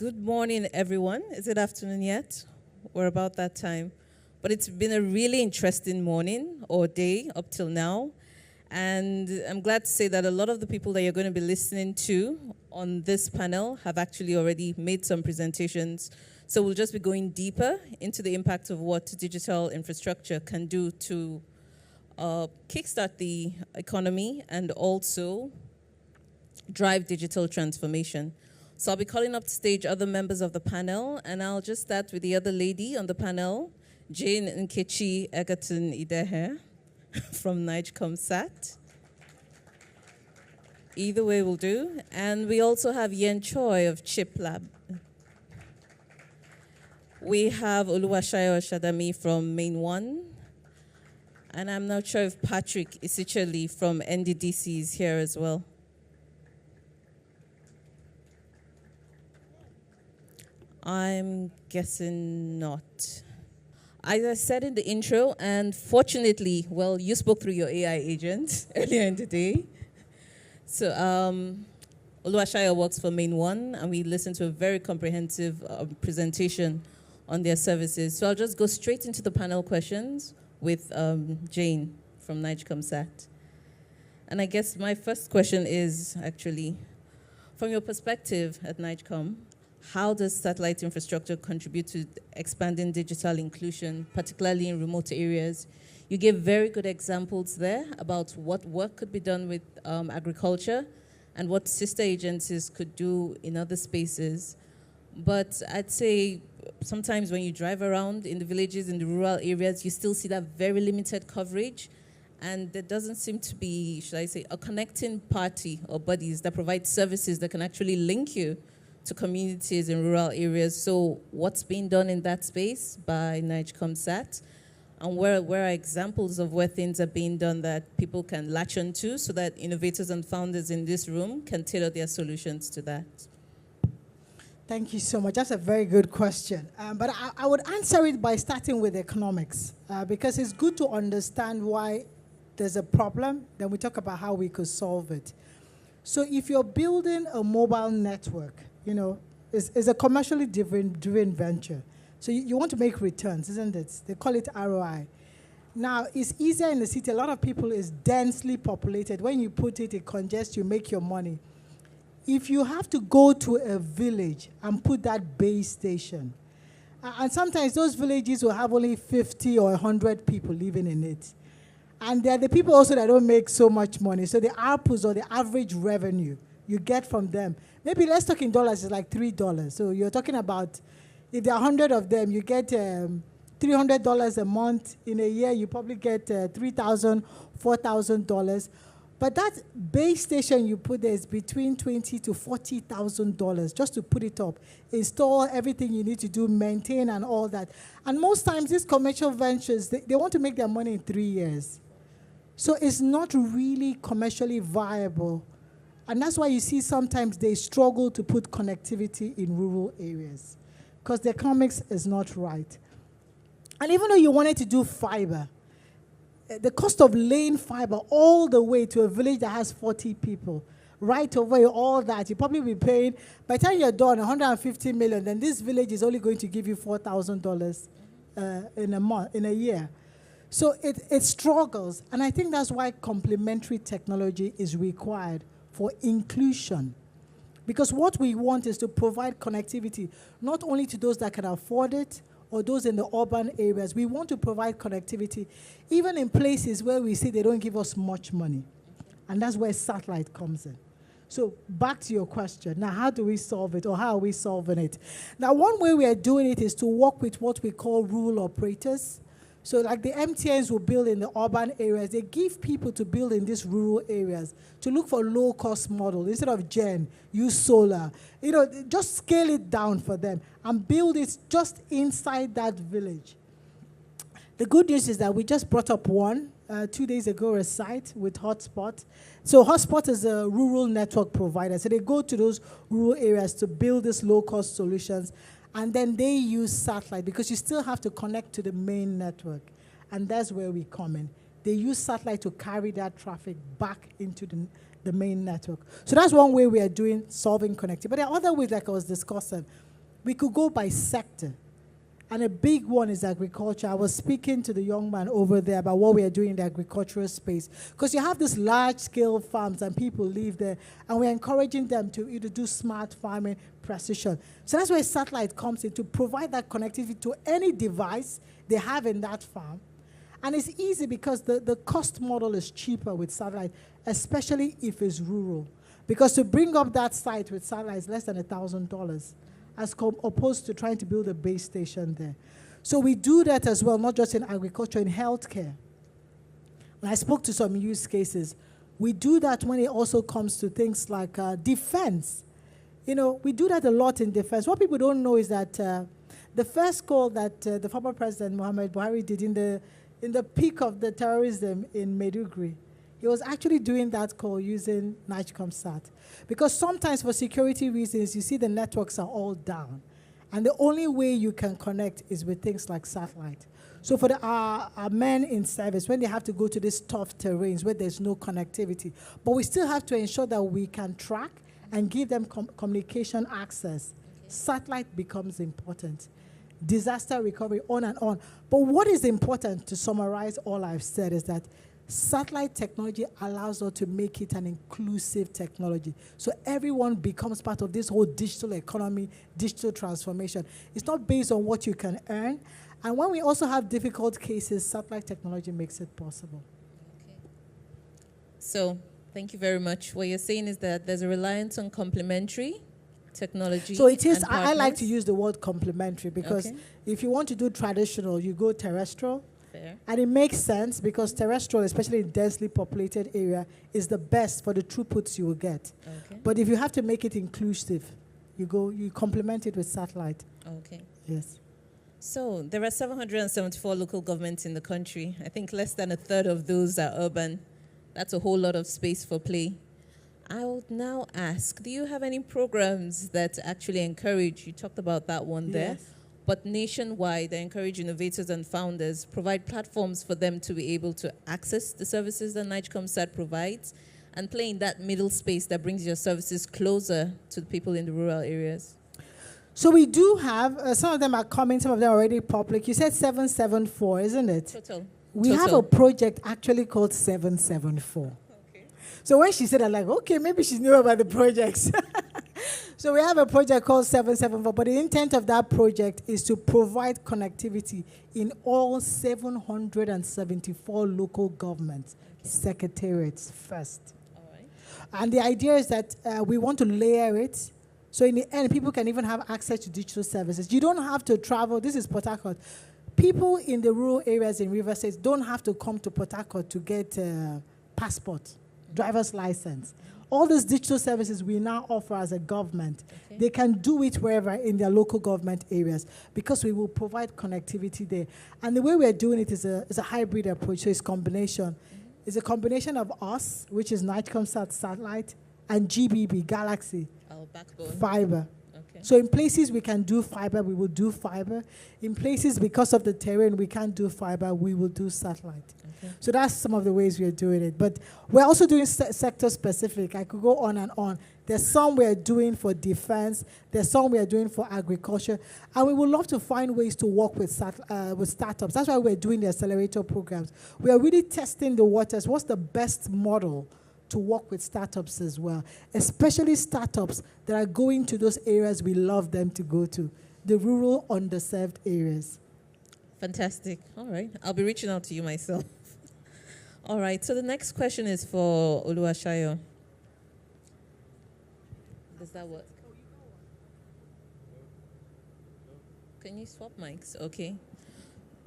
Good morning, everyone. Is it afternoon yet? We're about that time. But it's been a really interesting morning or day up till now. And I'm glad to say that a lot of the people that you're going to be listening to on this panel have actually already made some presentations. So we'll just be going deeper into the impact of what digital infrastructure can do to kickstart the economy and also drive digital transformation. So I'll be calling up to stage other members of the panel, and I'll just start with the other lady on the panel, Jane Nkechi Egerton-Idehen from NigComSat. Either way will do. And we also have Yen Choi of Chip Lab. We have Oluwaseyi Oshadami from Main One. And I'm not sure if Patrick Isicheli from NDDC is here as well. I'm guessing not. As I said in the intro, and fortunately, well, you spoke through your AI agent earlier in the day. So Oluwaseyi works for Main One, and we listened to a very comprehensive presentation on their services. So I'll just go straight into the panel questions with Jane from NigComSat. And I guess my first question is actually, from your perspective at NigCom, how does satellite infrastructure contribute to expanding digital inclusion, particularly in remote areas? You gave very good examples there about what work could be done with agriculture and what sister agencies could do in other spaces. But I'd say sometimes when you drive around in the villages, in the rural areas, you still see that very limited coverage. And there doesn't seem to be, should I say, a connecting party or bodies that provide services that can actually link you to communities in rural areas. So what's being done in that space by NigComSat? And where are examples of where things are being done that people can latch onto so that innovators and founders in this room can tailor their solutions to that? Thank you so much. That's a very good question. But I would answer it by starting with economics, because it's good to understand why there's a problem. Then we talk about how we could solve it. So if you're building a mobile network, you know, it's a commercially driven venture. So you want to make returns, isn't it? They call it ROI. Now, it's easier in the city. A lot of people is densely populated. When you put it, it congests, you make your money. If you have to go to a village and put that base station, and sometimes those villages will have only 50 or 100 people living in it. And they're the people also that don't make so much money. So the ARPUs, or the average revenue you get from them, maybe let's talk in dollars, it's like $3. So you're talking about, if there are 100 of them, you get $300 a month. In a year, you probably get $3,000, $4,000. But that base station you put there is between $20,000 to $40,000 just to put it up. Install everything you need to do, maintain and all that. And most times these commercial ventures, they want to make their money in 3 years. So it's not really commercially viable. And that's why you see sometimes they struggle to put connectivity in rural areas, because the economics is not right. And even though you wanted to do fiber, the cost of laying fiber all the way to a village that has 40 people, right away, all that, you probably be paying, by the time you're done, 150 million, then this village is only going to give you $4,000 in a year. So it struggles. And I think that's why complementary technology is required for inclusion. Because what we want is to provide connectivity, not only to those that can afford it, or those in the urban areas. We want to provide connectivity, even in places where we see they don't give us much money. And that's where satellite comes in. So back to your question. Now, how do we solve it, or how are we solving it? Now, one way we are doing it is to work with what we call rural operators. So like the MTNs will build in the urban areas, they give people to build in these rural areas to look for low-cost model. Instead of gen, use solar. You know, just scale it down for them and build it just inside that village. The good news is that we just brought up one 2 days ago, a site with Hotspot. So Hotspot is a rural network provider. So they go to those rural areas to build these low-cost solutions. And then they use satellite, because you still have to connect to the main network. And that's where we come in. They use satellite to carry that traffic back into the main network. So that's one way we are solving connectivity. But there are other ways, like I was discussing. We could go by sector. And a big one is agriculture. I was speaking to the young man over there about what we are doing in the agricultural space. Because you have these large-scale farms and people live there, and we're encouraging them to either do smart farming, precision. So that's where satellite comes in, to provide that connectivity to any device they have in that farm. And it's easy because the cost model is cheaper with satellite, especially if it's rural. Because to bring up that site with satellite is less than $1,000. As opposed to trying to build a base station there. So we do that as well, not just in agriculture, in healthcare. And I spoke to some use cases. We do that when it also comes to things like defense. You know, we do that a lot in defense. What people don't know is that the first call that the former President Muhammad Buhari did in the peak of the terrorism in Maiduguri, he was actually doing that call using NigComSat. Because sometimes for security reasons, you see the networks are all down. And the only way you can connect is with things like satellite. So for our men in service, when they have to go to these tough terrains where there's no connectivity, but we still have to ensure that we can track and give them communication access, satellite becomes important. Disaster recovery, on and on. But what is important, to summarize all I've said, is that satellite technology allows us to make it an inclusive technology. So everyone becomes part of this whole digital economy, digital transformation. It's not based on what you can earn. And when we also have difficult cases, satellite technology makes it possible. Okay. So thank you very much. What you're saying is that there's a reliance on complementary technology. So it is, I like to use the word complementary because if you want to do traditional, you go terrestrial. Fair. And it makes sense because terrestrial, especially in densely populated area, is the best for the throughputs you will get. Okay. But if you have to make it inclusive, you complement it with satellite. Okay. Yes. So there are 774 local governments in the country. I think less than a third of those are urban. That's a whole lot of space for play. I would now ask, do you have any programs that actually encourage, you talked about that one there, but nationwide, they encourage innovators and founders, provide platforms for them to be able to access the services that NigComSat provides and play in that middle space that brings your services closer to the people in the rural areas? So we do have, some of them are coming, some of them are already public. You said 774, isn't it? Total. We have a project actually called 774. Okay. So when she said, I'm like, okay, maybe she knew about the projects. So we have a project called 774, but the intent of that project is to provide connectivity in all 774 local government secretariats first. All right. And the idea is that we want to layer it, so in the end, people can even have access to digital services. You don't have to travel. This is Port Harcourt. People in the rural areas in River State don't have to come to Port Harcourt to get a passport, driver's license. All these digital services we now offer as a government, they can do it wherever in their local government areas because we will provide connectivity there. And the way we're doing it is a hybrid approach, so it's combination. It's a combination of us, which is NigComSat satellite, and GBB, Galaxy, Our backbone. fiber. Okay. So in places we can do fiber, we will do fiber. In places because of the terrain we can't do fiber, we will do satellite. Okay. So that's some of the ways we are doing it. But we're also doing sector specific. I could go on and on. There's some we are doing for defense. There's some we are doing for agriculture. And we would love to find ways to work with startups. That's why we're doing the accelerator programs. We are really testing the waters. What's the best model to work with startups as well, especially startups that are going to those areas we love them to go to, the rural, underserved areas. Fantastic. All right. I'll be reaching out to you myself. All right. So the next question is for Oluwaseyo. Does that work? Can you swap mics? Okay.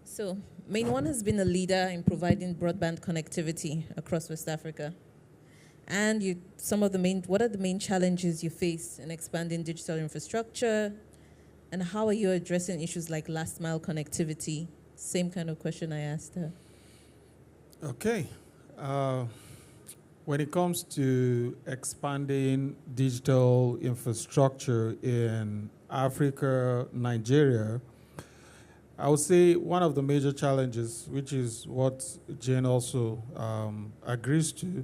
So Main One has been a leader in providing broadband connectivity across West Africa. And what are the main challenges you face in expanding digital infrastructure? And how are you addressing issues like last mile connectivity? Same kind of question I asked her. Okay. When it comes to expanding digital infrastructure in Africa, Nigeria, I would say one of the major challenges, which is what Jane also agrees to,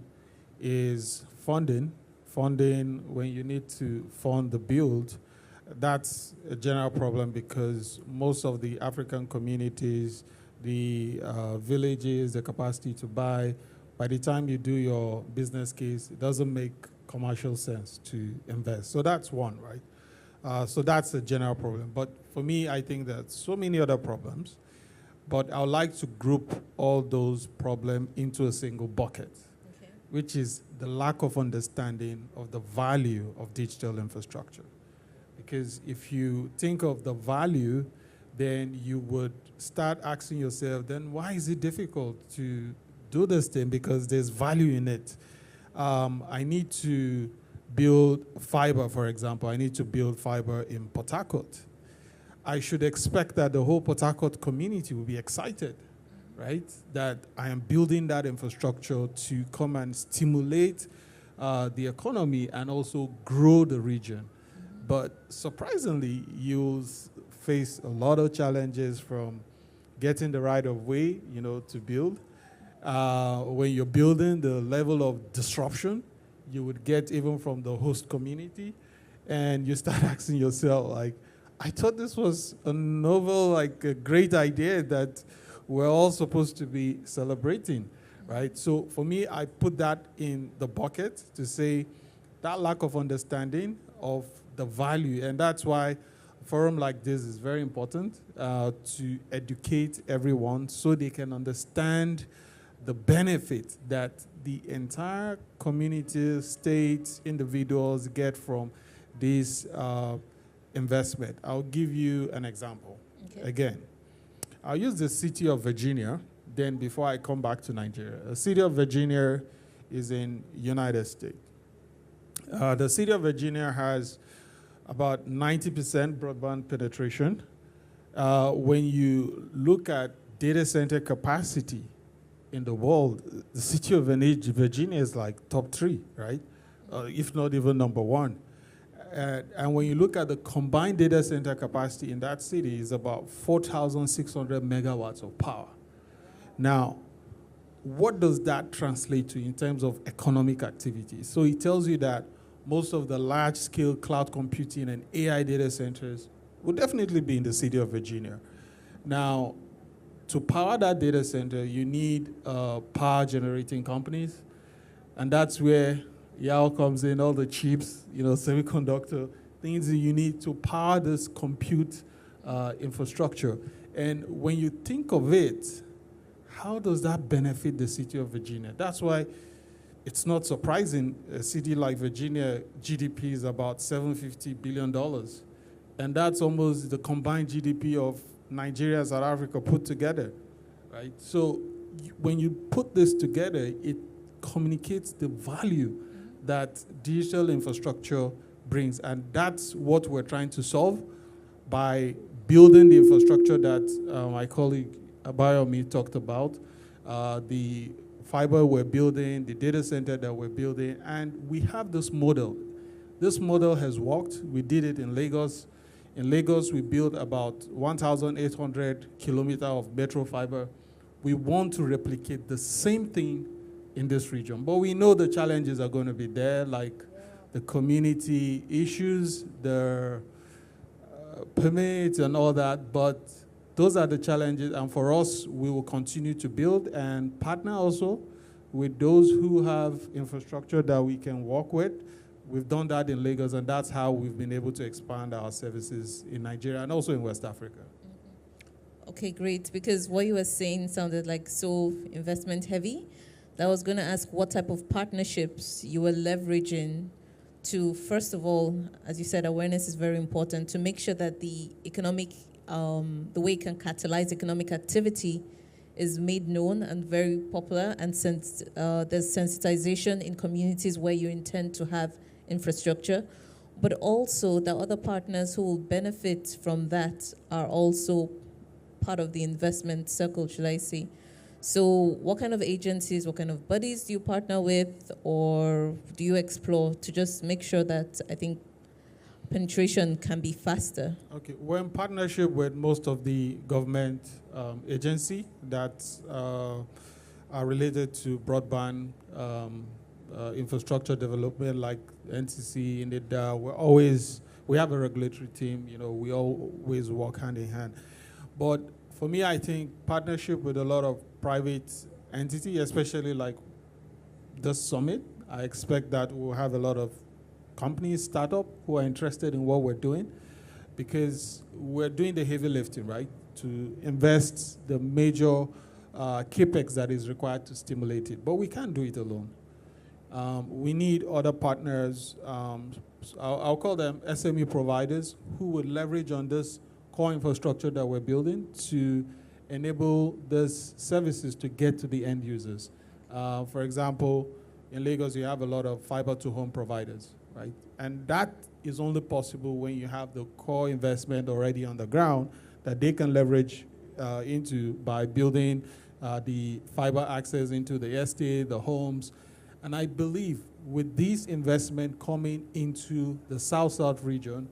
is funding. Funding when you need to fund the build that's a general problem because most of the African communities, the villages, the capacity to buy, by the time you do your business case, it doesn't make commercial sense to invest. So that's one, right? So that's a general problem. But for me, I think there's so many other problems. But I would like to group all those problems into a single bucket, okay, which is the lack of understanding of the value of digital infrastructure. Because if you think of the value, then you would start asking yourself, then why is it difficult to do this thing? Because there's value in it. I need to build fiber, for example. I need to build fiber in Port Harcourt. I should expect that the whole Port Harcourt community will be excited, right? That I am building that infrastructure to come and stimulate the economy and also grow the region. But surprisingly, you'll face a lot of challenges from getting the right of way, to build. When you're building, the level of disruption you would get even from the host community. And you start asking yourself, like, I thought this was a novel, a great idea that we're all supposed to be celebrating, right? So for me, I put that in the bucket to say that lack of understanding of the value. And that's why a forum like this is very important to educate everyone so they can understand the benefit that the entire community, states, individuals get from this investment. I'll give you an example. Okay. Again, I'll use the city of Virginia, then before I come back to Nigeria. The city of Virginia is in United States. The city of Virginia has about 90% broadband penetration. When you look at data center capacity in the world, the city of Virginia is like top 3, right? If not even number 1. And when you look at the combined data center capacity in that city, is about 4,600 megawatts of power. Now, what does that translate to in terms of economic activity? So it tells you that most of the large-scale cloud computing and AI data centers will definitely be in the city of Virginia. Now, to power that data center, you need power generating companies, and that's where Yao comes in, all the chips, semiconductor things that you need to power this compute infrastructure. And when you think of it, how does that benefit the city of Virginia? That's why it's not surprising a city like Virginia, GDP is about $750 billion. And that's almost the combined GDP of Nigeria and South Africa put together, right? So when you put this together, it communicates the value that digital infrastructure brings. And that's what we're trying to solve by building the infrastructure that my colleague Abayomi talked about, the fiber we're building, the data center that we're building, and we have this model. This model has worked. We did it in Lagos. In Lagos, we built about 1,800 kilometers of metro fiber. We want to replicate the same thing in this region. But we know the challenges are going to be there, like the community issues, the permits and all that. But those are the challenges. And for us, we will continue to build and partner also with those who have infrastructure that we can work with. We've done that in Lagos, and that's how we've been able to expand our services in Nigeria and also in West Africa. Okay, great. Because what you were saying sounded like so investment heavy. I was going to ask what type of partnerships you were leveraging to, first of all, as you said, awareness is very important, to make sure that the economic, the way it can catalyze economic activity is made known and very popular, and since there's sensitization in communities where you intend to have infrastructure, but also the other partners who will benefit from that are also part of the investment circle, should I say. So what kind of agencies, what kind of bodies do you partner with, or do you explore to just make sure that, I think, penetration can be faster? Okay, we're in partnership with most of the government agency that are related to broadband infrastructure development, like NCC, NIDA. We're always We have a regulatory team, we always work hand in hand. But for me, I think partnership with a lot of private entity, especially like this summit, I expect that we'll have a lot of companies, startup who are interested in what we're doing, because we're doing the heavy lifting, right? To invest the major capex that is required to stimulate it. But we can't do it alone. We need other partners, I'll call them SME providers, who would leverage on this core infrastructure that we're building to enable these services to get to the end users. For example, in Lagos, you have a lot of fiber to home providers, right? And that is only possible when you have the core investment already on the ground that they can leverage into by building the fiber access into the estate, the homes. And I believe with this investment coming into the South-South region,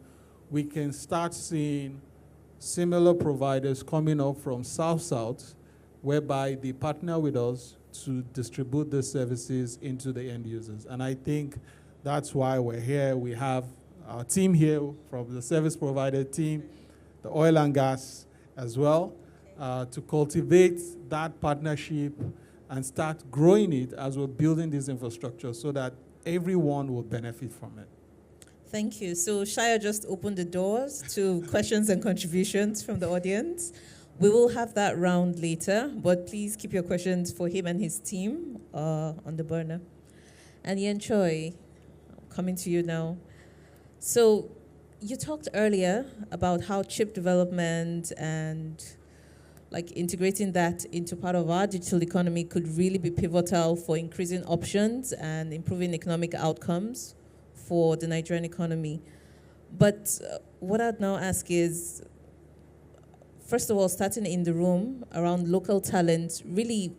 we can start seeing similar providers coming up from South-South, whereby they partner with us to distribute the services into the end users. And I think that's why we're here. We have our team here from the service provider team, the oil and gas as well, to cultivate that partnership and start growing it as we're building this infrastructure so that everyone will benefit from it. Thank you. So Shaya just opened the doors to questions and contributions from the audience. We will have that round later, but please keep your questions for him and his team on the burner. And Yen Choi, coming to you now. So you talked earlier about how chip development and like integrating that into part of our digital economy could really be pivotal for increasing options and improving economic outcomes for the Nigerian economy. But what I'd now ask is, first of all, starting in the room around local talent, really,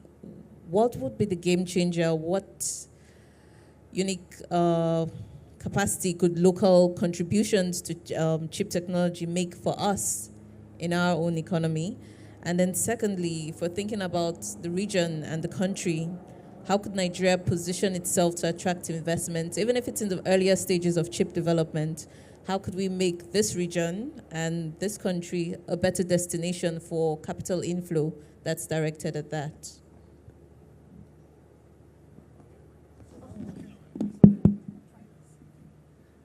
what would be the game changer? What unique capacity could local contributions to chip technology make for us in our own economy? And then secondly, if we're thinking about the region and the country, how could Nigeria position itself to attract investment? Even if it's in the earlier stages of chip development, how could we make this region and this country a better destination for capital inflow that's directed at that?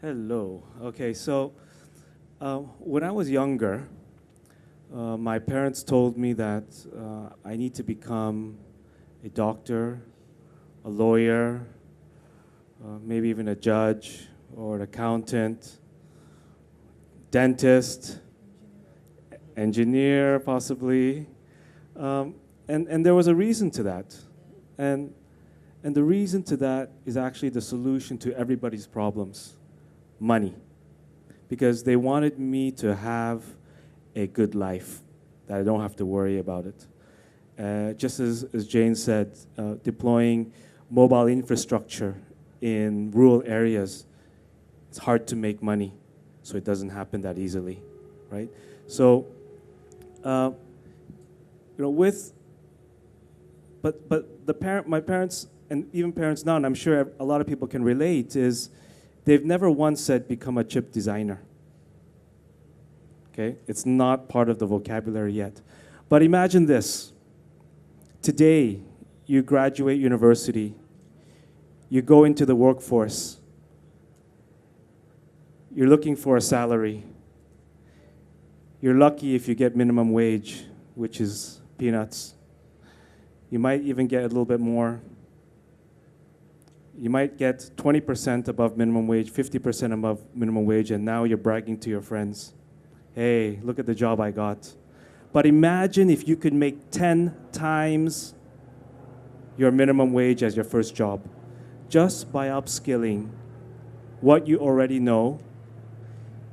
Hello. Okay, so when I was younger, my parents told me that I need to become a doctor, a lawyer, maybe even a judge or an accountant, dentist, engineer possibly. And there was a reason to that. And the reason to that is actually the solution to everybody's problems, money. Because they wanted me to have a good life, that I don't have to worry about it. Just as Jane said, deploying mobile infrastructure in rural areas, it's hard to make money, so it doesn't happen that easily, right? So, but my parents, and even parents now, and I'm sure a lot of people can relate, is they've never once said become a chip designer. Okay, it's not part of the vocabulary yet. But imagine this. Today, you graduate university, you go into the workforce, you're looking for a salary. You're lucky if you get minimum wage, which is peanuts. You might even get a little bit more. You might get 20% above minimum wage, 50% above minimum wage, and now you're bragging to your friends. Hey, look at the job I got. But imagine if you could make 10 times your minimum wage as your first job, just by upskilling what you already know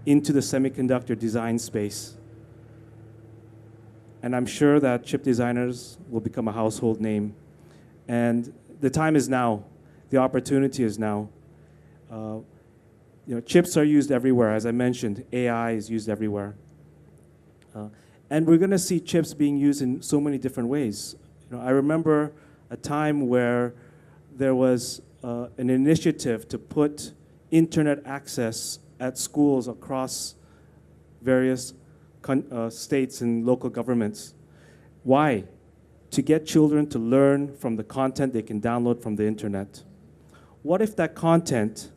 into the semiconductor design space. And I'm sure that chip designers will become a household name. And the time is now. The opportunity is now. Chips are used everywhere. As I mentioned, AI is used everywhere. And we're going to see chips being used in so many different ways. I remember a time where there was an initiative to put internet access at schools across various states and local governments. Why? To get children to learn from the content they can download from the internet. What if that content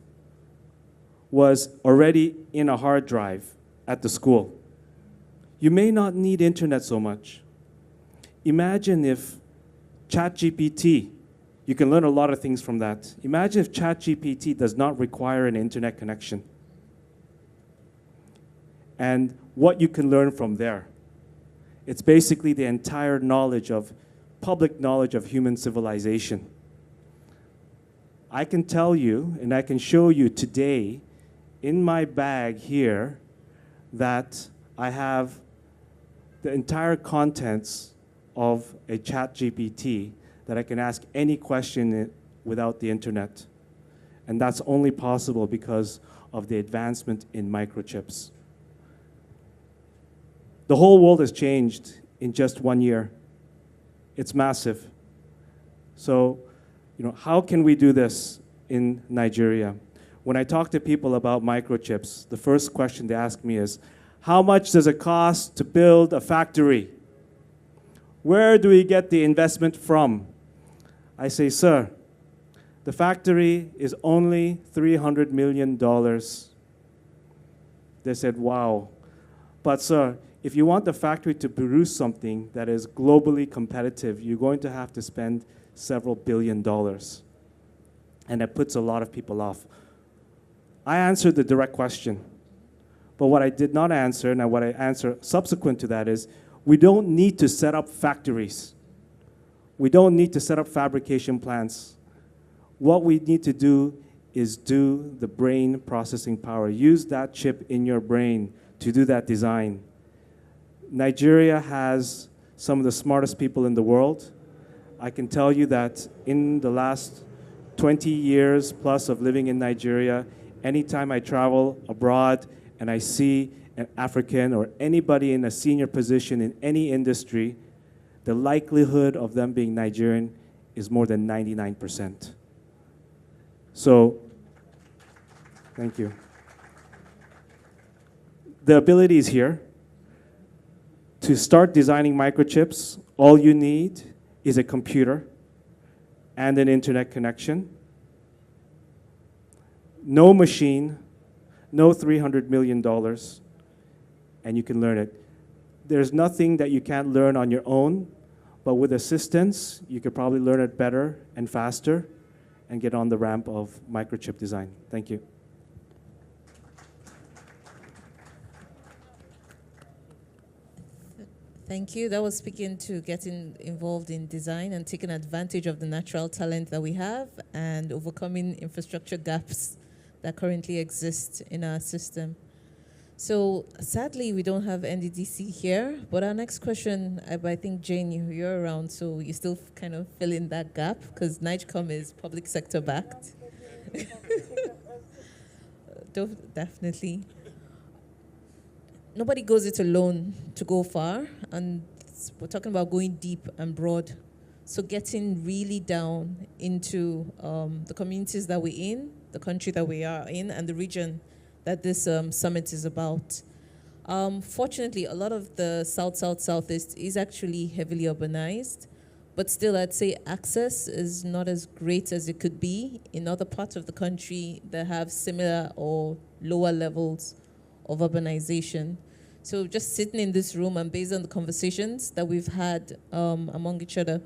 was already in a hard drive at the school? You may not need internet so much. Imagine if ChatGPT, you can learn a lot of things from that. Imagine if ChatGPT does not require an internet connection. And what you can learn from there. It's basically the entire knowledge of, public knowledge of human civilization. I can tell you, and I can show you today, in my bag here, that I have the entire contents of a ChatGPT that I can ask any question without the internet. And that's only possible because of the advancement in microchips. The whole world has changed in just 1 year. It's massive. So, how can we do this in Nigeria? When I talk to people about microchips, the first question they ask me is, how much does it cost to build a factory? Where do we get the investment from? I say, sir, the factory is only $300 million. They said, wow. But sir, if you want the factory to produce something that is globally competitive, you're going to have to spend several $billion. And that puts a lot of people off. I answered the direct question. But what I did not answer, and what I answer subsequent to that is, we don't need to set up factories. We don't need to set up fabrication plants. What we need to do is do the brain processing power. Use that chip in your brain to do that design. Nigeria has some of the smartest people in the world. I can tell you that in the last 20 years plus of living in Nigeria, anytime I travel abroad and I see an African or anybody in a senior position in any industry, the likelihood of them being Nigerian is more than 99%. So, thank you. The ability is here. To start designing microchips, all you need is a computer and an internet connection. No machine, no $300 million, and you can learn it. There's nothing that you can't learn on your own, but with assistance, you could probably learn it better and faster and get on the ramp of microchip design. Thank you. Thank you. That was speaking to getting involved in design and taking advantage of the natural talent that we have and overcoming infrastructure gaps that currently exist in our system. So sadly, we don't have NDDC here, but our next question, I think, Jane, you're around, so you still kind of fill in that gap because NigCom is public sector backed. Definitely. Nobody goes it alone to go far, and we're talking about going deep and broad. So getting really down into the communities that we're in, the country that we are in, and the region that this summit is about. Fortunately, a lot of the Southeast is actually heavily urbanized, but still I'd say access is not as great as it could be in other parts of the country that have similar or lower levels of urbanization. So just sitting in this room and based on the conversations that we've had among each other,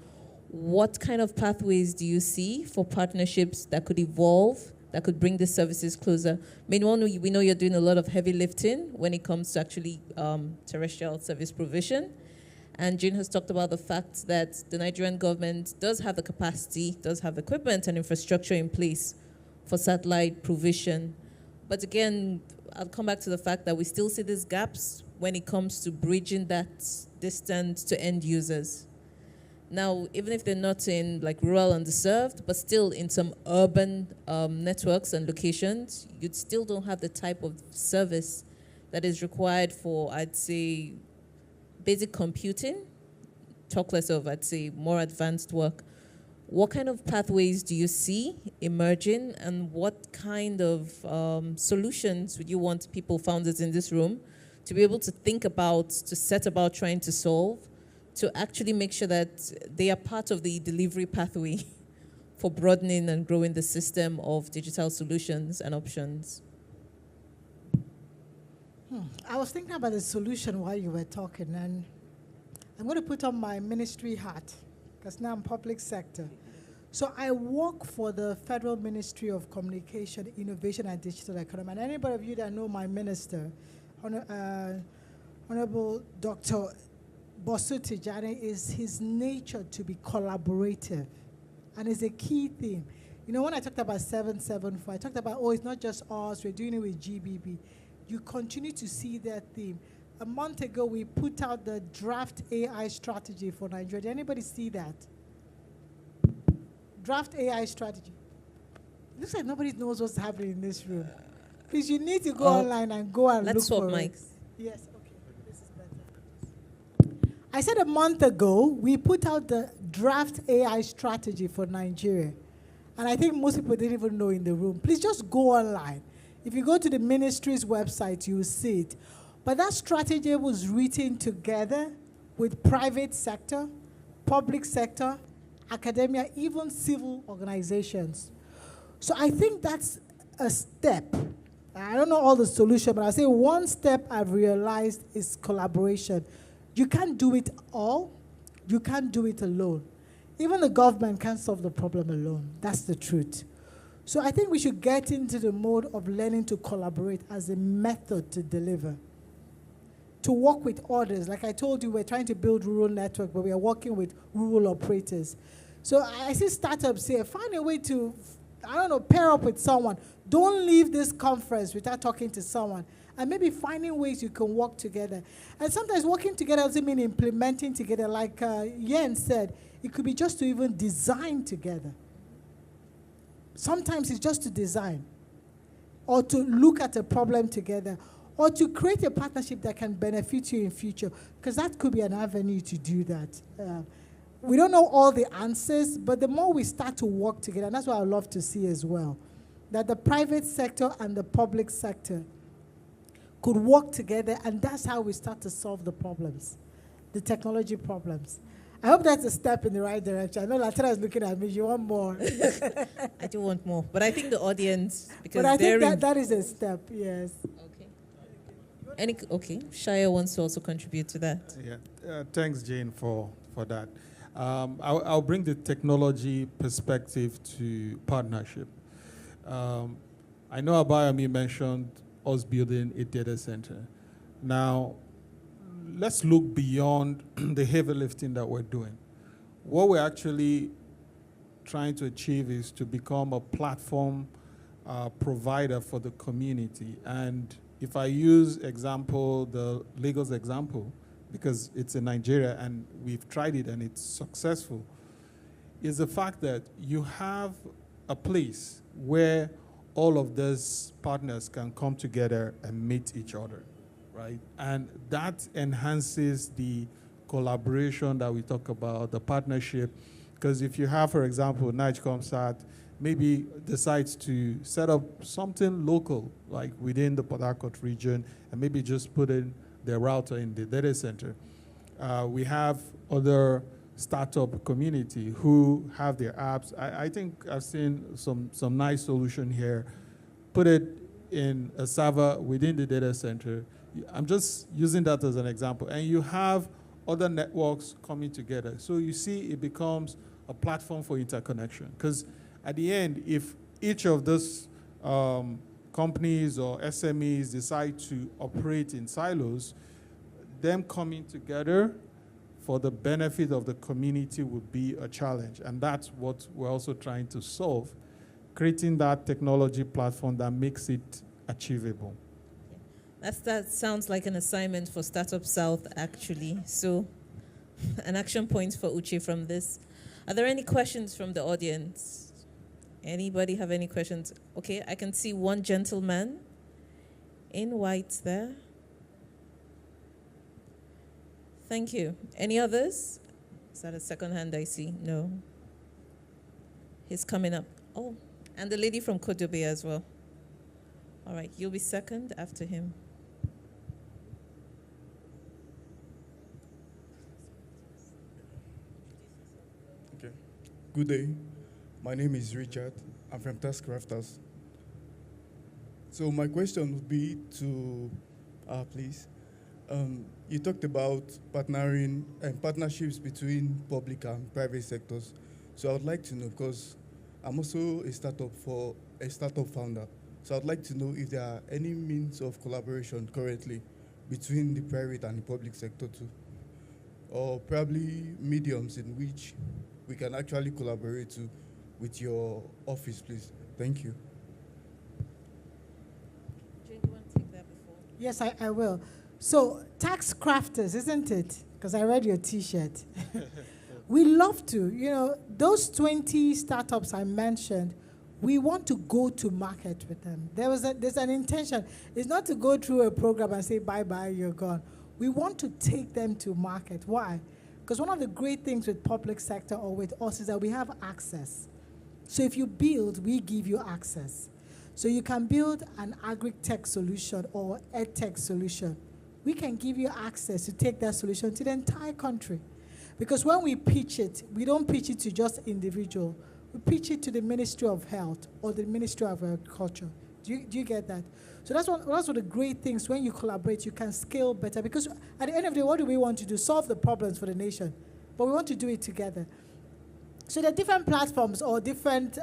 what kind of pathways do you see for partnerships that could evolve, that could bring the services closer? We know you're doing a lot of heavy lifting when it comes to actually terrestrial service provision. And Jane has talked about the fact that the Nigerian government does have the capacity, does have equipment and infrastructure in place for satellite provision. But again, I'll come back to the fact that we still see these gaps when it comes to bridging that distance to end users. Now, even if they're not in like rural underserved, but still in some urban networks and locations, you still don't have the type of service that is required for, I'd say, basic computing, talk less of, I'd say, more advanced work. What kind of pathways do you see emerging, and what kind of solutions would you want people, founders in this room, to be able to think about, to set about trying to solve, to actually make sure that they are part of the delivery pathway for broadening and growing the system of digital solutions and options? I was thinking about the solution while you were talking, and I'm going to put on my ministry hat, because now I'm public sector. So I work for the Federal Ministry of Communication, Innovation, and Digital Economy. And anybody of you that know my minister, Honorable Dr. Bosu Tijani, is his nature to be collaborative. And it's a key theme. You know, when I talked about 774, I talked about, it's not just us, we're doing it with GBB. You continue to see that theme. A month ago, we put out the draft AI strategy for Nigeria. Did anybody see that? Draft AI strategy. It looks like nobody knows what's happening in this room. Please, you need to go online and go and look for mics. it. Yes, okay. This is better. I said a month ago, we put out the draft AI strategy for Nigeria. And I think most people didn't even know in the room. Please just go online. If you go to the ministry's website, you will see it. But that strategy was written together with private sector, public sector, academia, even civil organizations. So I think that's a step. I don't know all the solution, but I'll say one step I've realized is collaboration. You can't do it all. You can't do it alone. Even the government can't solve the problem alone. That's the truth. So I think we should get into the mode of learning to collaborate as a method to deliver. To work with others. Like I told you, we're trying to build rural network, but we are working with rural operators. So I see startups here. Find a way to, pair up with someone. Don't leave this conference without talking to someone. And maybe finding ways you can work together. And sometimes working together doesn't mean implementing together. Like Yen said, it could be just to even design together. Sometimes it's just to design, or to look at a problem together, or to create a partnership that can benefit you in future, because that could be an avenue to do that. We don't know all the answers, but the more we start to work together, and that's what I love to see as well, that the private sector and the public sector could work together, and that's how we start to solve the problems, the technology problems. I hope that's a step in the right direction. I know Latera is looking at me. You want more? I do want more. But I think the audience, because but I think that is a step, yes. Okay. Shia wants to also contribute to that. Yeah. Thanks, Jane, for that. I'll bring the technology perspective to partnership. I know Abayomi mentioned us building a data center. Now, let's look beyond the heavy lifting that we're doing. What we're actually trying to achieve is to become a platform provider for the community. And if I use the Lagos example, because it's in Nigeria and we've tried it and it's successful, is the fact that you have a place where all of those partners can come together and meet each other. Right? And that enhances the collaboration that we talk about, the partnership. Because if you have, for example, NigComSat, maybe decides to set up something local, like within the Port Harcourt region, and maybe just put in their router in the data center. We have other startup community who have their apps. I think I've seen some nice solution here. Put it in a server within the data center. I'm just using that as an example. And you have other networks coming together. So you see it becomes a platform for interconnection. Because at the end, if each of those companies or SMEs decide to operate in silos, them coming together for the benefit of the community would be a challenge. And that's what we're also trying to solve, creating that technology platform that makes it achievable. That sounds like an assignment for Startup South, actually. So, an action point for Uche from this. Are there any questions from the audience? Anybody have any questions? Okay, I can see one gentleman in white there. Thank you. Any others? Is that a second hand I see? No. He's coming up. Oh, and the lady from Kodobe as well. All right, you'll be second after him. Okay. Good day. My name is Richard. I'm from Taskcrafters. So my question would be to, please, you talked about partnering and partnerships between public and private sectors. So I would like to know, because I'm also a startup founder. So I'd like to know if there are any means of collaboration currently between the private and the public sector too, or probably mediums in which we can actually collaborate with your office, please. Thank you. Jane, do you want to take that before? Yes, I will. So, tax crafters, isn't it? Because I read your T-shirt. We love to. You know, those 20 startups I mentioned, we want to go to market with them. There's an intention. It's not to go through a program and say, bye-bye, you're gone. We want to take them to market. Why? Because one of the great things with public sector or with us is that we have access. So if you build, we give you access. So you can build an agri-tech solution or ed-tech solution. We can give you access to take that solution to the entire country. Because when we pitch it, we don't pitch it to just individual. We pitch it to the Ministry of Health or the Ministry of Agriculture. Do you get that? So that's one of the great things. When you collaborate, you can scale better. Because at the end of the day, what do we want to do? Solve the problems for the nation. But we want to do it together. So there are different platforms or different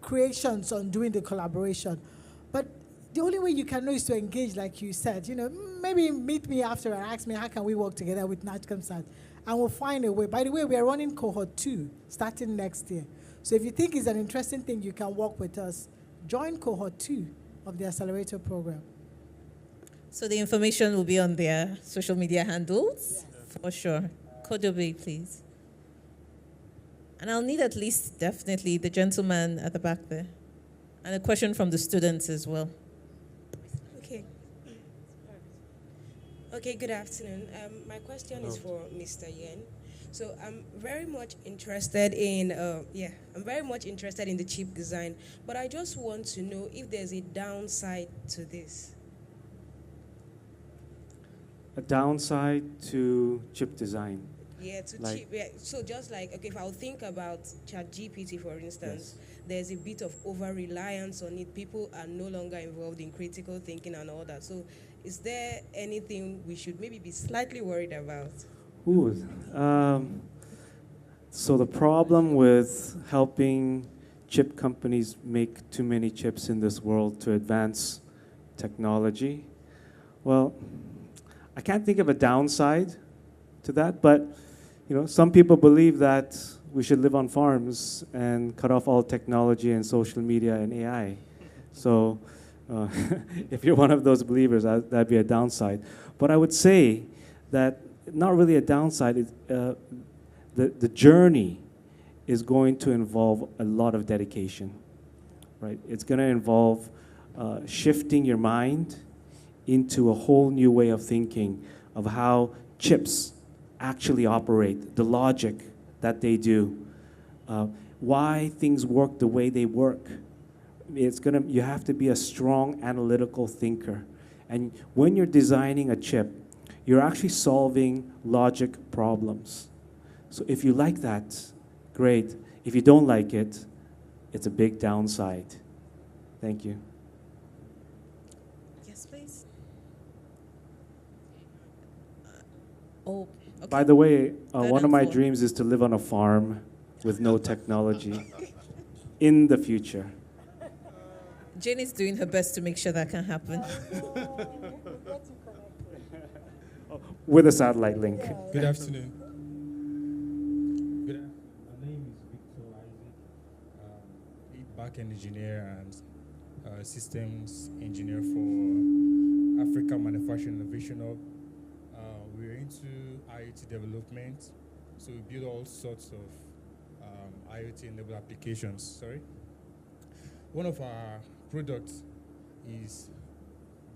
creations on doing the collaboration. But the only way you can know is to engage, like you said. You know, maybe meet me after and ask me, how can we work together with NigComSat? And we'll find a way. By the way, we are running cohort 2 starting next year. So if you think it's an interesting thing, you can work with us. Join cohort 2 of the accelerator program. So the information will be on their social media handles, for sure. Kodobe, please. And I'll need at least, definitely, the gentleman at the back there. And a question from the students as well. Okay. Okay, good afternoon. My question is for Mr. Yen. So I'm very much interested in, the chip design, but I just want to know if there's a downside to this. A downside to chip design. Yeah, to Like- chip. Yeah. So just like, okay, if I'll think about ChatGPT, for instance, there's a bit of over-reliance on it. People are no longer involved in critical thinking and all that. So is there anything we should maybe be slightly worried about? Ooh, so the problem with helping chip companies make too many chips in this world to advance technology, well, I can't think of a downside to that, but some people believe that we should live on farms and cut off all technology and social media and AI. So if you're one of those believers, that'd be a downside. But I would say that not really a downside. The journey is going to involve a lot of dedication, right? It's going to involve shifting your mind into a whole new way of thinking of how chips actually operate, the logic that they do, why things work the way they work. You have to be a strong analytical thinker. And when you're designing a chip, you're actually solving logic problems. So if you like that, great. If you don't like it, it's a big downside. Thank you. Yes, please. Okay. By the way, Third one of and my fourth. dreams is to live on a farm with no technology in the future. Jane is doing her best to make sure that can happen. With a satellite link. Good afternoon. My name is Victor Isaac, lead backend engineer and systems engineer for Africa Manufacturing Innovation Hub. We're into IoT development, so we build all sorts of IoT-enabled applications. One of our products is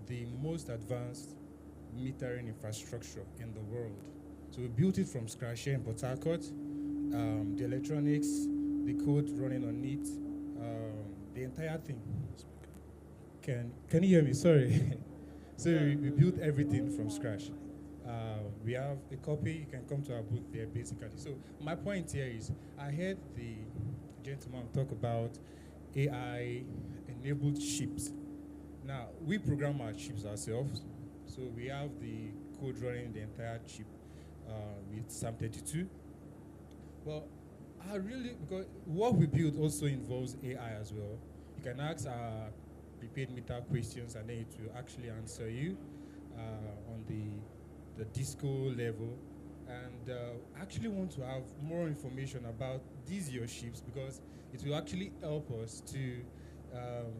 the most advanced metering infrastructure in the world. So we built it from scratch here in Port Harcourt, the electronics, the code running on it, the entire thing. Can you hear me? Sorry. So we built everything from scratch. We have a copy. You can come to our booth there, basically. So my point here is, I heard the gentleman talk about AI-enabled chips. Now, we program our chips ourselves. So we have the code running the entire chip with SAM32. Well, because what we build also involves AI as well. You can ask our prepaid meter questions, and then it will actually answer you on the disco level. And actually want to have more information about these your ships, because it will actually help us to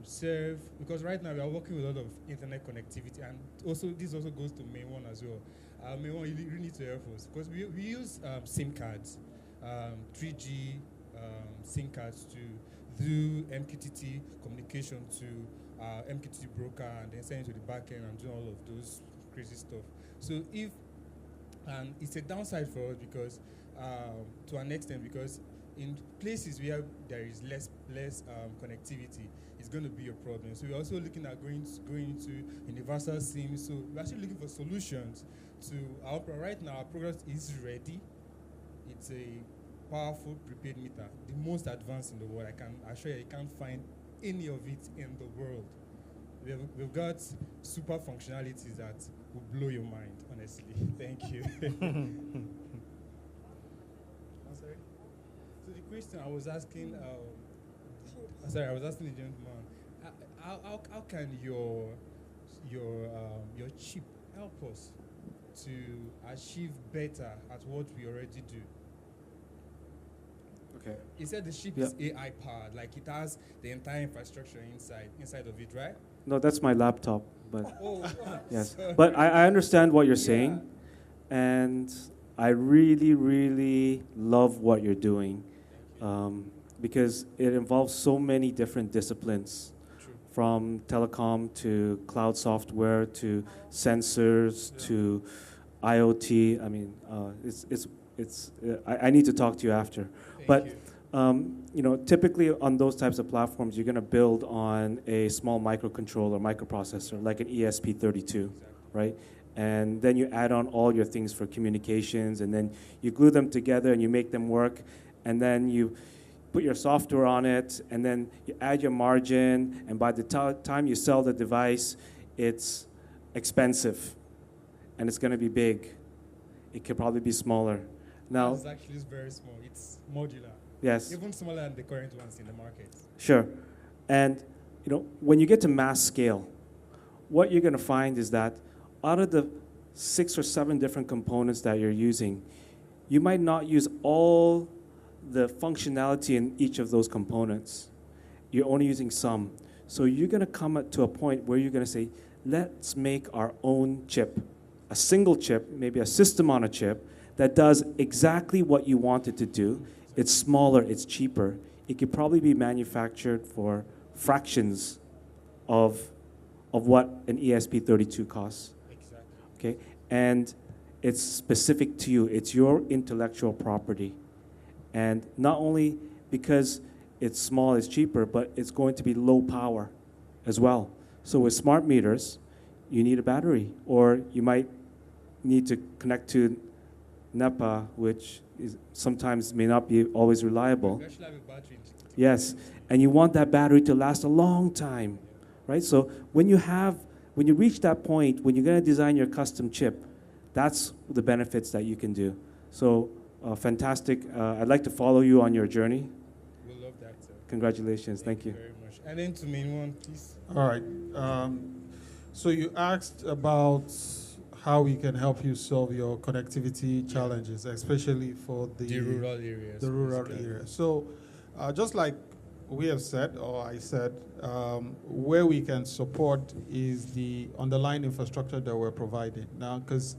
serve, because right now we are working with a lot of internet connectivity, and also this also goes to main one as well. Main one, you really need to help us, because we use SIM cards, 3G SIM cards to do MQTT communication to MQTT broker, and then send it to the back end and do all of those crazy stuff. So and it's a downside for us, because to an extent, because in places where there is less connectivity, it's going to be a problem. So we're also looking at going into universal SIM. So we're actually looking for solutions to our problem. Right now, our product is ready. It's a powerful prepaid meter, the most advanced in the world. I can assure you can't find any of it in the world. We've got super functionalities that will blow your mind, honestly. Thank you. I'm sorry. So the question I was asking, the gentleman, how can your chip help us to achieve better at what we already do? Okay. He said the chip is AI powered, like it has the entire infrastructure inside of it, right? No, that's my laptop, but yes. Sorry. But I understand what you're saying, and I really, really love what you're doing, because it involves so many different disciplines, from telecom to cloud software to sensors to IoT. I mean, I need to talk to you after. Thank you. Typically on those types of platforms, you're going to build on a small microcontroller, microprocessor, like an ESP32, right? And then you add on all your things for communications, and then you glue them together and you make them work, and then you put your software on it, and then you add your margin, and by the time you sell the device, it's expensive, and it's going to be big. It could probably be smaller. Now, It's actually very small. It's modular. yes. Even smaller than the current ones in the market. Sure. And when you get to mass scale, what you're going to find is that out of the 6 or 7 different components that you're using, you might not use all the functionality in each of those components. You're only using some. So you're going to come to a point where you're going to say, let's make our own chip, a single chip, maybe a system on a chip, that does exactly what you want it to do. It's smaller, it's cheaper. It could probably be manufactured for fractions of what an ESP32 costs. Exactly. Okay? And it's specific to you. It's your intellectual property. And not only because it's small, it's cheaper, but it's going to be low power as well. So with smart meters, you need a battery, or you might need to connect to NEPA, which sometimes may not be always reliable. We actually have a battery. Yes, and you want that battery to last a long time, right? So when you reach that point, when you're going to design your custom chip, that's the benefits that you can do. So fantastic. I'd like to follow you on your journey. We'll love that, sir. Congratulations. Thank you. Very much. And then to main one, please. All right. So you asked about how we can help you solve your connectivity challenges, especially for the rural areas. The rural basically. areas. So just like we have said, or I said, where we can support is the underlying infrastructure that we're providing. Now, because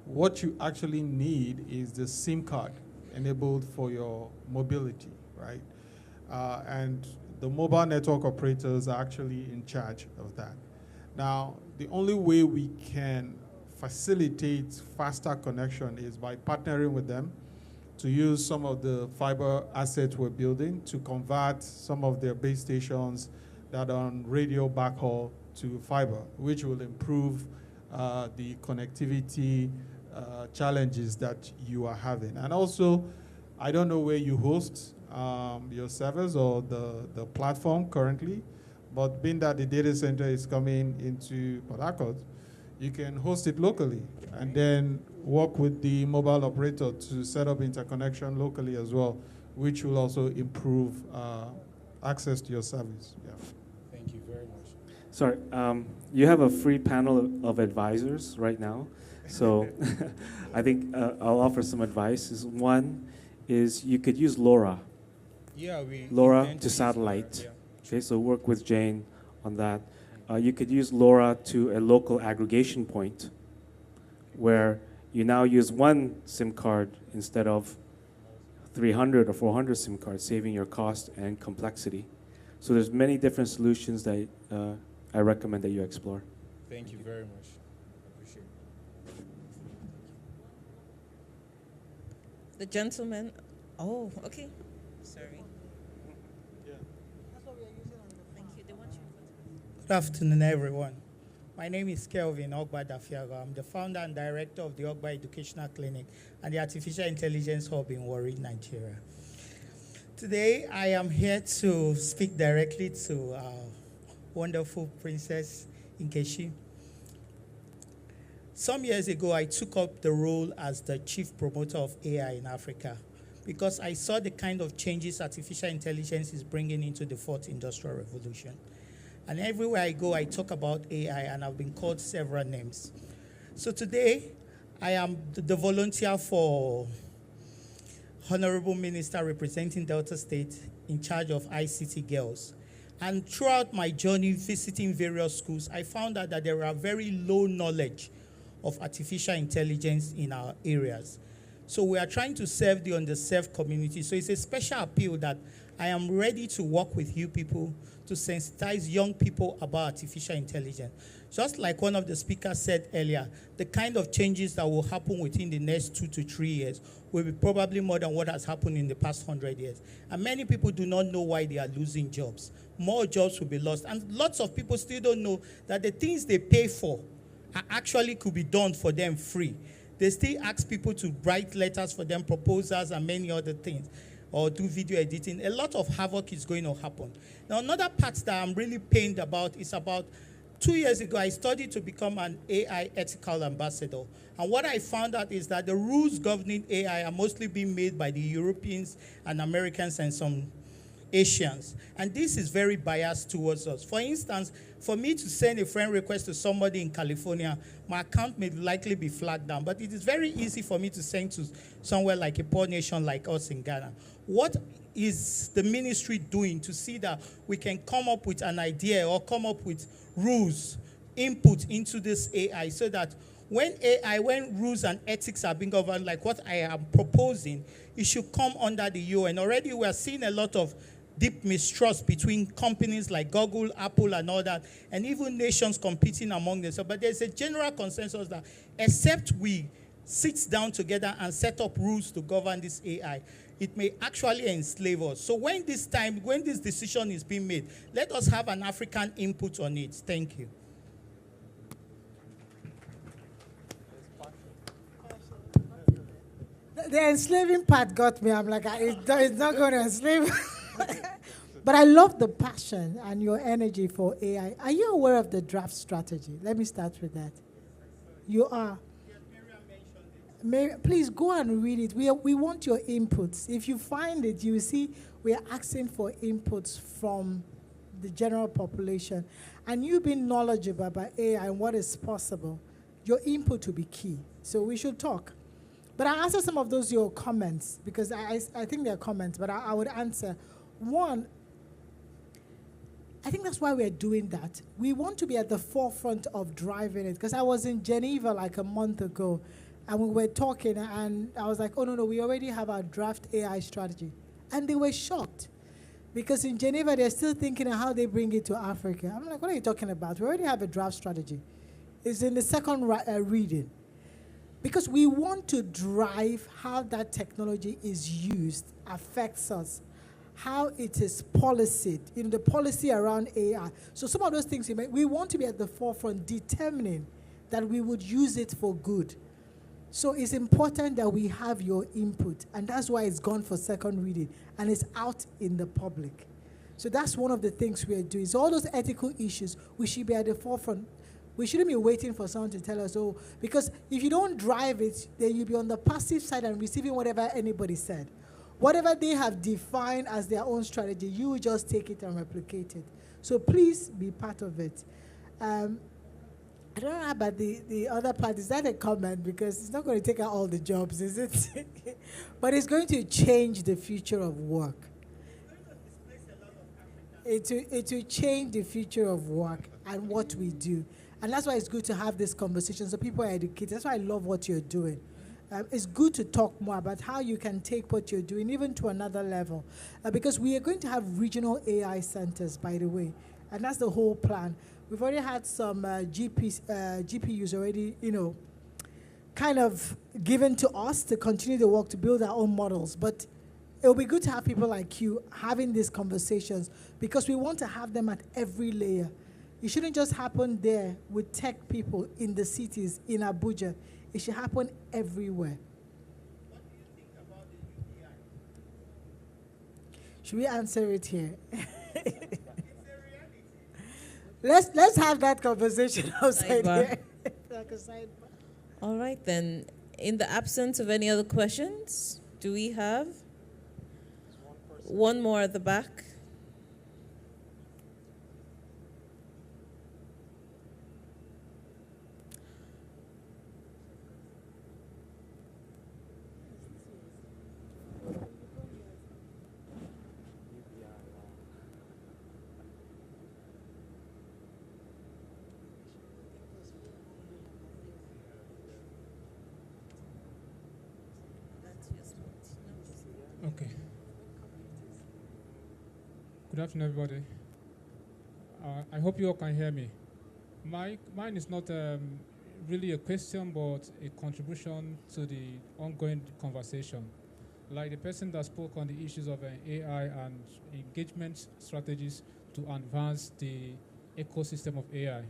what you actually need is the SIM card enabled for your mobility, right? And the mobile network operators are actually in charge of that. Now, the only way we can facilitate faster connection is by partnering with them to use some of the fiber assets we're building to convert some of their base stations that are on radio backhaul to fiber, which will improve the connectivity challenges that you are having. And also, I don't know where you host your servers or the platform currently, but being that the data center is coming into Port Harcourt, you can host it locally and then work with the mobile operator to set up interconnection locally as well, which will also improve access to your service. Yeah. Thank you very much. Sorry, you have a free panel of advisors right now. So I think I'll offer some advice. One is you could use LoRa. Yeah, LoRa to satellite. Yeah. Okay, so work with Jane on that. You could use LoRa to a local aggregation point where you now use one SIM card instead of 300 or 400 SIM cards, saving your cost and complexity. So there's many different solutions that I recommend that you explore. Thank you very much. Appreciate it. The gentleman. Oh, okay. Sorry. Thank you. They want you. Good afternoon, everyone. My name is Kelvin Ogba Dafiago. I'm the founder and director of the Ogba Educational Clinic and the Artificial Intelligence Hub in Warri, Nigeria. Today, I am here to speak directly to our wonderful Princess Nkechi. Some years ago, I took up the role as the chief promoter of AI in Africa because I saw the kind of changes artificial intelligence is bringing into the fourth industrial revolution. And everywhere I go, I talk about AI, and I've been called several names. So today, I am the volunteer for Honorable Minister representing Delta State in charge of ICT Girls. And throughout my journey visiting various schools, I found out that there are very low knowledge of artificial intelligence in our areas. So we are trying to serve the underserved community. So it's a special appeal that I am ready to work with you people to sensitize young people about artificial intelligence. Just like one of the speakers said earlier, the kind of changes that will happen within the next 2 to 3 years will be probably more than what has happened in the past 100 years. And many people do not know why they are losing jobs. More jobs will be lost. And lots of people still don't know that the things they pay for actually could be done for them free. They still ask people to write letters for them, proposals, and many other things, or do video editing. A lot of havoc is going to happen. Now, another part that I'm really pained about is about 2 years ago, I studied to become an AI ethical ambassador. And what I found out is that the rules governing AI are mostly being made by the Europeans and Americans and some Asians. And this is very biased towards us. For instance, for me to send a friend request to somebody in California, my account may likely be flagged down. But it is very easy for me to send to somewhere like a poor nation like us in Ghana. What is the ministry doing to see that we can come up with an idea or come up with rules, input into this AI, so that when rules and ethics are being governed, like what I am proposing, it should come under the UN. Already we are seeing a lot of deep mistrust between companies like Google, Apple, and all that, and even nations competing among themselves. But there's a general consensus that except we sit down together and set up rules to govern this AI, it may actually enslave us. So when this decision is being made, let us have an African input on it. Thank you. The enslaving part got me. I'm like, it's not going to enslave. But I love the passion and your energy for AI. Are you aware of the draft strategy? Let me start with that. You are. Please go and read it. We want your inputs. If you find it, you see we are asking for inputs from the general population. And you being knowledgeable about AI and what is possible, your input will be key. So we should talk. But I'll answer some of those your comments, because I think they're comments, but I would answer. One, I think that's why we're doing that. We want to be at the forefront of driving it, because I was in Geneva like a month ago, and we were talking, and I was like, oh, no, we already have our draft AI strategy. And they were shocked, because in Geneva, they're still thinking of how they bring it to Africa. I'm like, what are you talking about? We already have a draft strategy. It's in the second reading. because we want to drive how that technology is used, affects us, how it is policed, the policy around AI. So some of those things, we want to be at the forefront determining that we would use it for good. So it's important that we have your input, and that's why it's gone for second reading, and it's out in the public. So that's one of the things we are doing. So all those ethical issues, we should be at the forefront. We shouldn't be waiting for someone to tell us, because if you don't drive it, then you'll be on the passive side and receiving whatever anybody said. Whatever they have defined as their own strategy, you will just take it and replicate it. So please be part of it. I don't know about the other part. Is that a comment? Because it's not going to take out all the jobs, is it? But it's going to change the future of work. It will change the future of work and what we do. And that's why it's good to have this conversation so people are educated. That's why I love what you're doing. It's good to talk more about how you can take what you're doing even to another level. Because we are going to have regional AI centers, by the way. And that's the whole plan. We've already had some GPUs already, kind of given to us to continue the work to build our own models. But it will be good to have people like you having these conversations because we want to have them at every layer. It shouldn't just happen there with tech people in the cities, in Abuja. It should happen everywhere. What do you think about the UPI? Should we answer it here? It's a reality. Let's have that conversation outside Sidebar. here. Like a sidebar. All right, then. In the absence of any other questions, do we have one more at the back? Okay. Good afternoon, everybody. I hope you all can hear me. Mine is not really a question, but a contribution to the ongoing conversation. Like the person that spoke on the issues of AI and engagement strategies to advance the ecosystem of AI.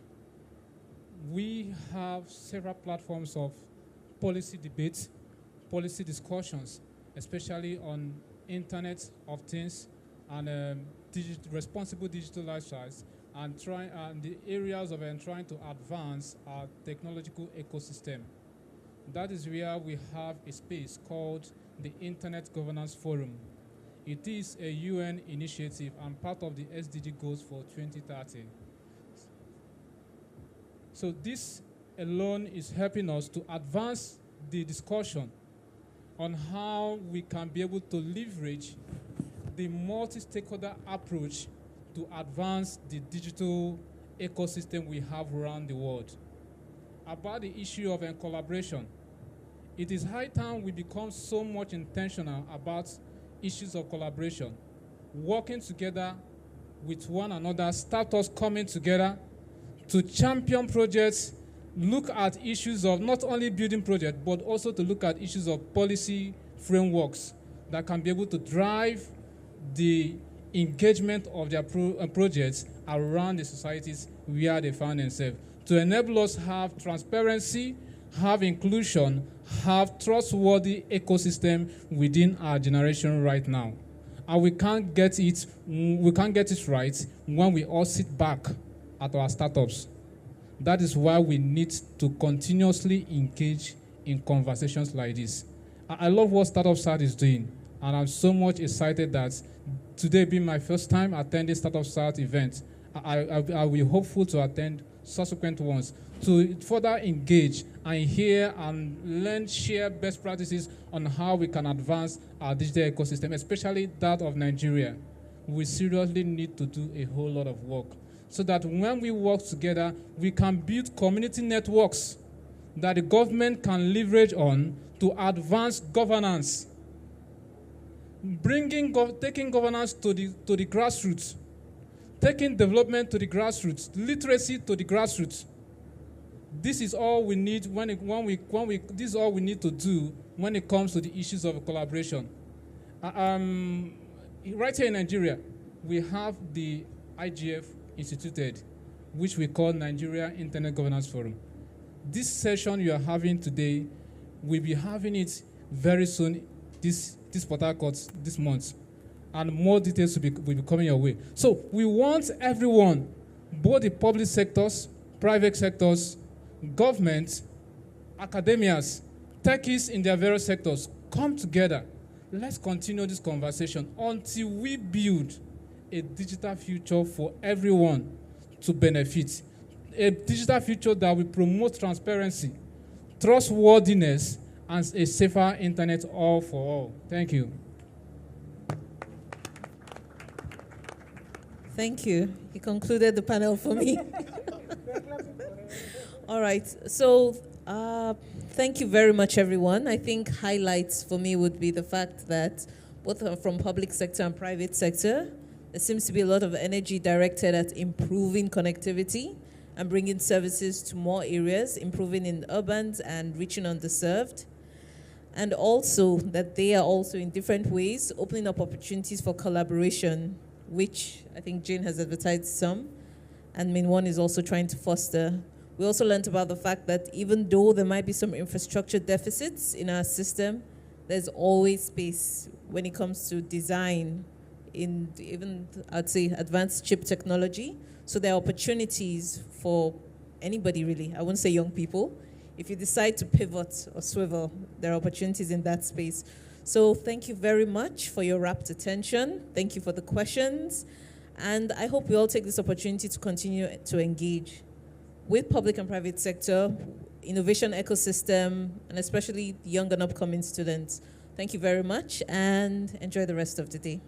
We have several platforms of policy debates, policy discussions, especially on Internet of Things and responsible digital lifestyles, and the areas of trying to advance our technological ecosystem. That is where we have a space called the Internet Governance Forum. It is a UN initiative and part of the SDG goals for 2030. So this alone is helping us to advance the discussion on how we can be able to leverage the multi-stakeholder approach to advance the digital ecosystem we have around the world. About the issue of collaboration, it is high time we become so much intentional about issues of collaboration, working together with one another, startups coming together to champion projects, look at issues of not only building projects, but also to look at issues of policy frameworks that can be able to drive the engagement of their projects around the societies where they find themselves, to enable us to have transparency, have inclusion, have trustworthy ecosystem within our generation right now. And we can't get it right when we all sit back at our startups. That is why we need to continuously engage in conversations like this. I love what NigComSat is doing, and I'm so much excited that today being my first time attending NigComSat event, I will be hopeful to attend subsequent ones to further engage and hear and learn, share best practices on how we can advance our digital ecosystem, especially that of Nigeria. We seriously need to do a whole lot of work so that when we work together, we can build community networks that the government can leverage on to advance governance, taking governance to the grassroots, taking development to the grassroots, literacy to the grassroots. This is all we need this is all we need to do when it comes to the issues of collaboration. Right here in Nigeria, we have the IGF instituted, which we call Nigeria Internet Governance Forum. This session you are having today, we'll be having it very soon, this Port Harcourt, this month. And more details will be coming your way. So we want everyone, both the public sectors, private sectors, government, academias, techies in their various sectors, come together. Let's continue this conversation until we build a digital future for everyone to benefit. A digital future that will promote transparency, trustworthiness, and a safer internet all for all. Thank you. Thank you. You concluded the panel for me. All right. So thank you very much, everyone. I think highlights for me would be the fact that both from public sector and private sector, there seems to be a lot of energy directed at improving connectivity and bringing services to more areas, improving in urbans and reaching underserved. And also that they are also in different ways opening up opportunities for collaboration, which I think Jane has advertised some, and Min One is also trying to foster. We also learned about the fact that even though there might be some infrastructure deficits in our system, there's always space when it comes to design in even, I'd say, advanced chip technology. So there are opportunities for anybody really. I wouldn't say young people. If you decide to pivot or swivel, there are opportunities in that space. So thank you very much for your rapt attention. Thank you for the questions. And I hope we all take this opportunity to continue to engage with public and private sector, innovation ecosystem, and especially young and upcoming students. Thank you very much and enjoy the rest of the day.